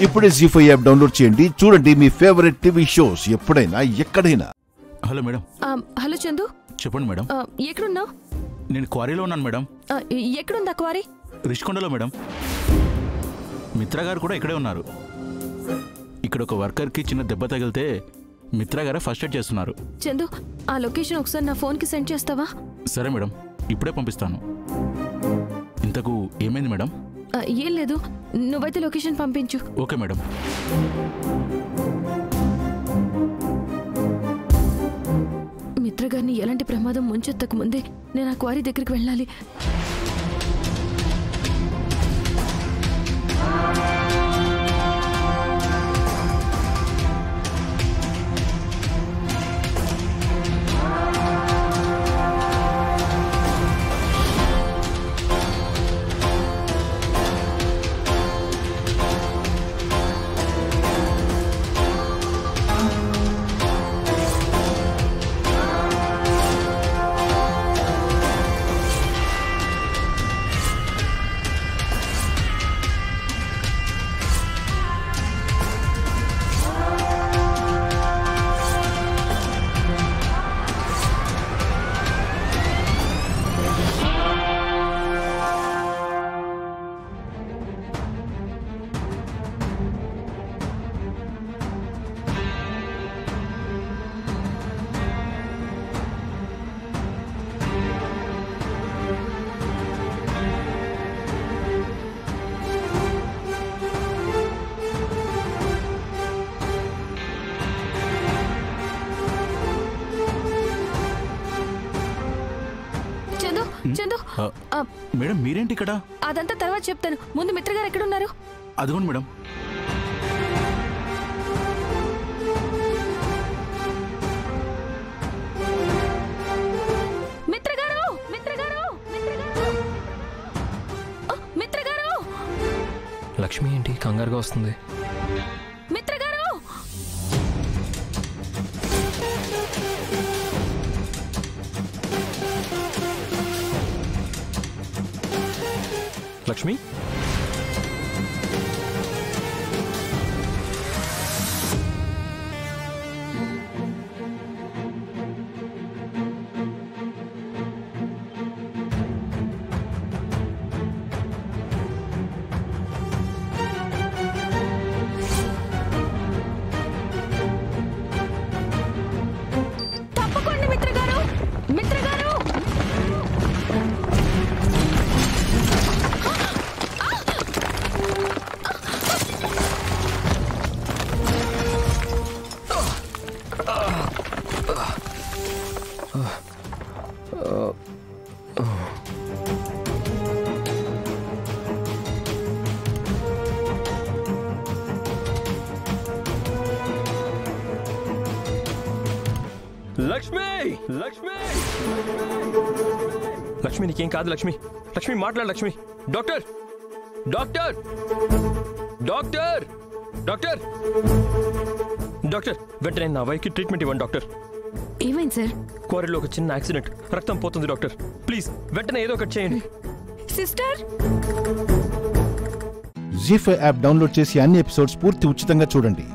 ఇప్పుడే ZEE5 app download చేయండి. చూడండి మీ ఫేవరెట్ టీవీ షోస్ ఎప్పుడైనా ఎక్కడైనా. Hello madam. హలో చందు. చెప్పండి మేడం. ఎక్కడున్నావు? నేను క్వారీలో ఉన్నాను మేడం. ఎక్కడుందా క్వారీ? రిషికొండలో మేడం. మిత్ర గారు కూడా ఇక్కడే ఉన్నారు. ఇక్కడ ఒక వర్కర్కి చిన్న దెబ్బ తగిలితే మిత్ర గారే ఫస్ట్ ఎయిడ్ చేస్తున్నారు. చందు, ఆ లొకేషన్ ఒకసారి నా ఫోన్కి సెండ్ చేస్తావా? సరే మేడం, ఇప్పుడే పంపిస్తాను. ఇంతకు ఏమైంది మేడం? ఏం లేదు, నువ్వైతే లొకేషన్ పంపించు. Okay madam. మిత్ర గారిని ఎలాంటి ప్రమాదం ముంచెత్తకు ముందే నేను ఆ క్వారీ దగ్గరికి వెళ్ళాలి. చందు, మేడం మీరేంటి ఇక్కడ? అదంతా తర్వాత చెప్తాను, ముందు మిత్ర గారు ఎక్కడున్నారు? అదిగోండి మేడం. మిత్ర గారు, మిత్ర గారు, మిత్ర గారు, మిత్ర గారు. లక్ష్మి ఏంటి కంగారుగా వస్తుంది? మిత్ర గారు. లక్ష్మి, తప్పకుండా మిత్ర గారు, మిత్ర గారు. లక్ష్మి, లక్ష్మి, లక్ష్మి నీకేం కాదు. లక్ష్మి, లక్ష్మి మాట్లాడు. Lakshmi, doctor, doctor, doctor, doctor, doctor, వెంటనే నా వైఫ్కి ట్రీట్మెంట్ ఇవ్వండి డాక్టర్. ఏమైంది సార్? క్వారీలో ఒక చిన్న యాక్సిడెంట్, రక్తం పోతుంది డాక్టర్. ప్లీజ్ వెంటనే ఏదో ఒకటి చేయండి. సిస్టర్. ZEE5 యాప్ డౌన్లోడ్ చేసి అన్ని ఎపిసోడ్స్ పూర్తి ఉచితంగా చూడండి.